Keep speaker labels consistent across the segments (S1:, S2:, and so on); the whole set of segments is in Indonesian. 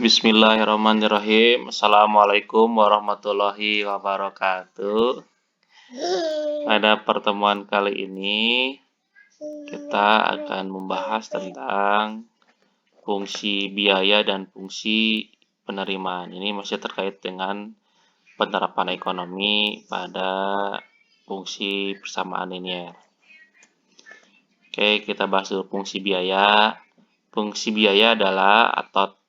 S1: Bismillahirrahmanirrahim. Assalamualaikum warahmatullahi wabarakatuh. Pada pertemuan kali ini, kita akan membahas tentang fungsi biaya dan fungsi penerimaan. Ini masih terkait dengan penerapan ekonomi pada fungsi persamaan linier. Oke, kita bahas dulu fungsi biaya. Fungsi biaya adalah atau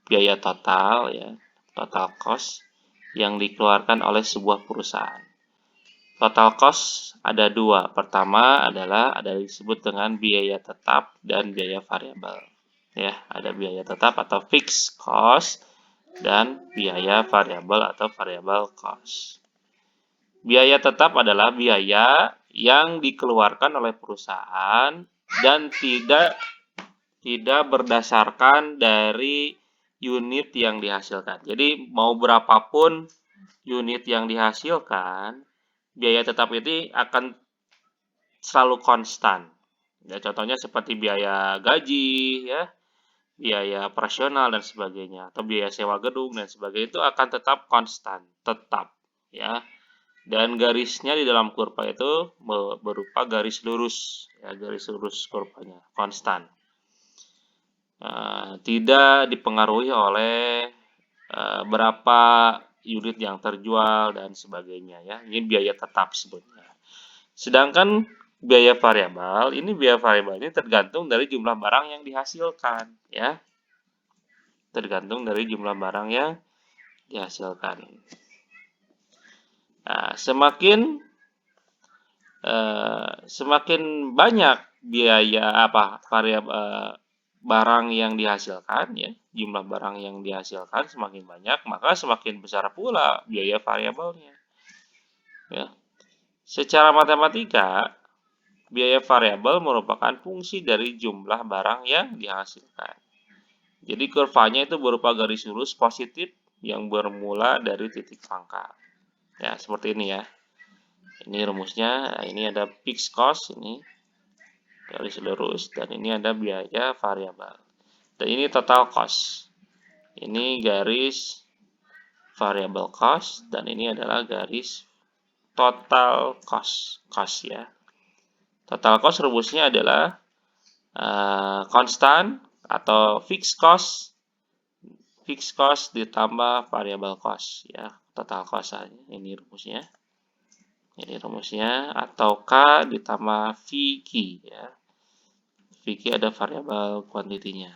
S1: biaya total, ya, total cost yang dikeluarkan oleh sebuah perusahaan. Total cost ada dua. Pertama adalah ada disebut dengan biaya tetap dan biaya variabel. Ya, ada biaya tetap atau fixed cost dan biaya variabel atau variable cost. Biaya tetap adalah biaya yang dikeluarkan oleh perusahaan dan tidak berdasarkan dari unit yang dihasilkan. Jadi mau berapapun unit yang dihasilkan, biaya tetap ini akan selalu konstan. Ya, contohnya seperti biaya gaji, ya, biaya operasional dan sebagainya, atau biaya sewa gedung dan sebagainya itu akan tetap konstan, tetap, ya. Dan garisnya di dalam kurva itu berupa garis lurus, ya, garis lurus kurvanya konstan. Tidak dipengaruhi oleh berapa unit yang terjual dan sebagainya, ya. Ini biaya tetap sebutnya. Sedangkan biaya variabel ini tergantung dari jumlah barang yang dihasilkan, ya. Tergantung dari jumlah barang yang dihasilkan. Nah, semakin banyak biaya variabel barang yang dihasilkan, ya, jumlah barang yang dihasilkan semakin banyak, maka semakin besar pula biaya variabelnya. Ya. Secara matematika, biaya variabel merupakan fungsi dari jumlah barang yang dihasilkan. Jadi kurvanya itu berupa garis lurus positif yang bermula dari titik pangkal. Ya, seperti ini, ya. Ini rumusnya. Ini ada fixed cost, ini garis lurus, dan ini ada biaya variabel. Dan ini total cost. Ini garis variable cost, dan ini adalah garis total cost, ya. Total cost rumusnya adalah konstan atau fixed cost ditambah variable cost, ya. Total cost aja. Ini rumusnya. Atau K ditambah VQ, ya. VQ ada variabel kuantitinya.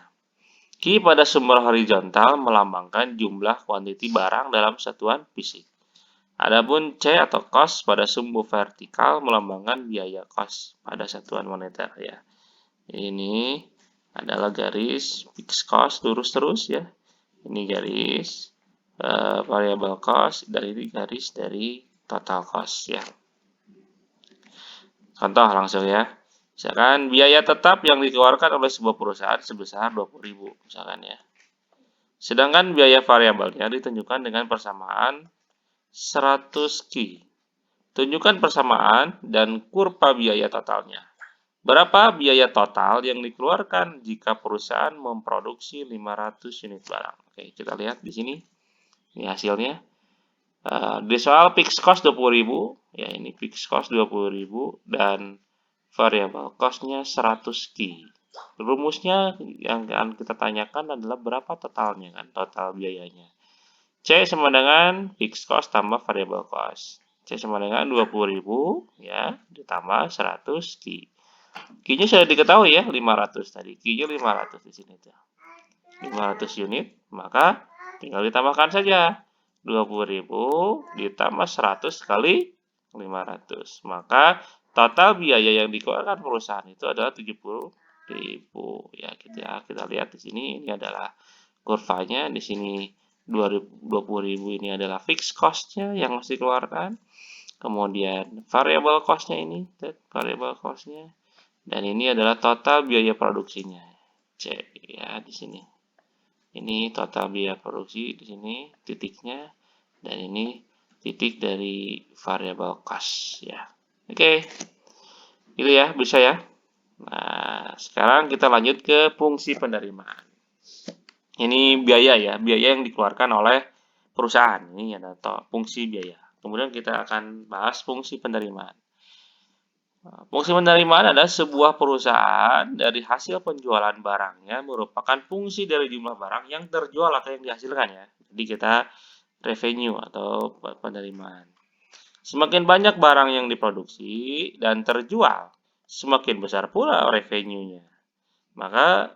S1: Q pada sumber horizontal melambangkan jumlah kuantiti barang dalam satuan fisik. Adapun C atau cost pada sumber vertikal melambangkan biaya cost pada satuan moneter, ya. Ini adalah garis fixed cost lurus terus, ya. Ini garis variable cost, dan ini garis dari total cost, ya. Contoh langsung, ya. Misalkan biaya tetap yang dikeluarkan oleh sebuah perusahaan sebesar 20.000, misalkan, ya. Sedangkan biaya variabelnya ditunjukkan dengan persamaan 100 Q. Tunjukkan persamaan dan kurva biaya totalnya. Berapa biaya total yang dikeluarkan jika perusahaan memproduksi 500 unit barang? Oke, kita lihat di sini. Ini hasilnya. Di soal fixed cost 20.000, ya, ini fixed cost 20.000 dan variable cost-nya 100 Q. Rumusnya yang akan kita tanyakan adalah berapa totalnya, kan, total biayanya. C sama dengan fixed cost tambah variable cost. C sama dengan 20.000, ya, ditambah 100 Q. Q-nya sudah diketahui, ya, 500 tadi. Q-nya 500 di sini tuh. 500 unit, maka tinggal ditambahkan saja. 20.000 ditambah 100 kali 500. Maka total biaya yang dikeluarkan perusahaan itu adalah 70.000, ya, gitu, ya. Kita lihat di sini, ini adalah kurvanya. Di sini 20.000 ini adalah fixed cost-nya yang harus dikeluarkan. Kemudian variable cost-nya ini, variable cost-nya. Dan ini adalah total biaya produksinya. C, ya, di sini. Ini total biaya produksi di sini titiknya, dan ini titik dari variable cost, ya. Oke. Itu, ya, bisa, ya. Nah, sekarang kita lanjut ke fungsi penerimaan. Ini biaya ya, biaya yang dikeluarkan oleh perusahaan. Ini ada fungsi biaya. Kemudian kita akan bahas fungsi penerimaan. Fungsi penerimaan adalah sebuah perusahaan dari hasil penjualan barangnya merupakan fungsi dari jumlah barang yang terjual atau yang dihasilkan ya. Jadi kita revenue atau penerimaan. Semakin banyak barang yang diproduksi dan terjual, semakin besar pula revenue-nya. Maka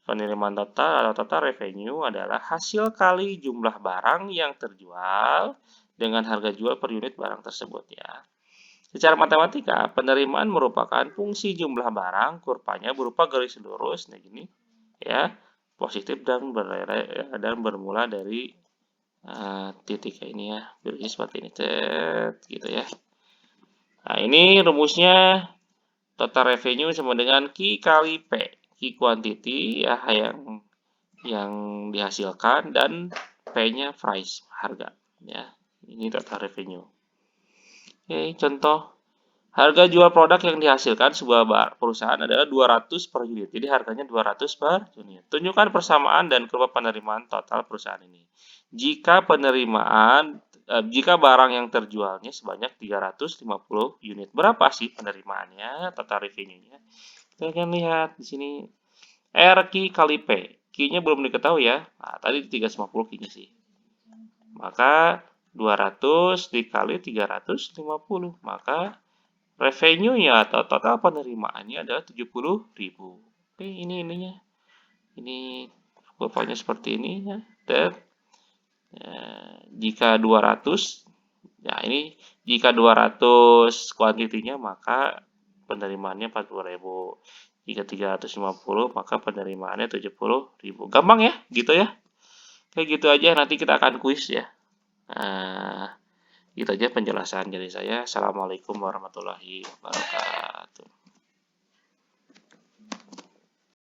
S1: penerimaan total atau total revenue adalah hasil kali jumlah barang yang terjual dengan harga jual per unit barang tersebut ya. Secara matematika, penerimaan merupakan fungsi jumlah barang, kurvanya berupa garis lurus, nah gini ya, positif dan bermula dari titik ini ya, biasanya seperti ini, gitu ya. Nah ini rumusnya total revenue sama dengan Q kali P, Q quantity ya yang dihasilkan dan P-nya price, harga ya. Ini total revenue. Oke, contoh harga jual produk yang dihasilkan sebuah perusahaan adalah 200 per unit. Jadi harganya 200 per unit. Tunjukkan persamaan dan kurva penerimaan total perusahaan ini. Jika barang yang terjualnya sebanyak 350 unit. Berapa sih penerimaannya, total revenue-nya? Kita akan lihat di sini R Q kali P. Q-nya belum diketahui ya. Nah, tadi 350 Q-nya sih. Maka 200 dikali 350. Maka revenue-nya atau total penerimaannya adalah 70.000. Oke, ini ininya. Ini kurvanya seperti ini ya. Dan jika 200 ya ini jika 200 kuantitinya maka penerimaannya 40.000. Jika 350 maka penerimaannya 70.000. Gampang ya, gitu ya. Kayak gitu aja, nanti kita akan kuis ya. Gitu aja penjelasan dari saya. Assalamualaikum warahmatullahi wabarakatuh.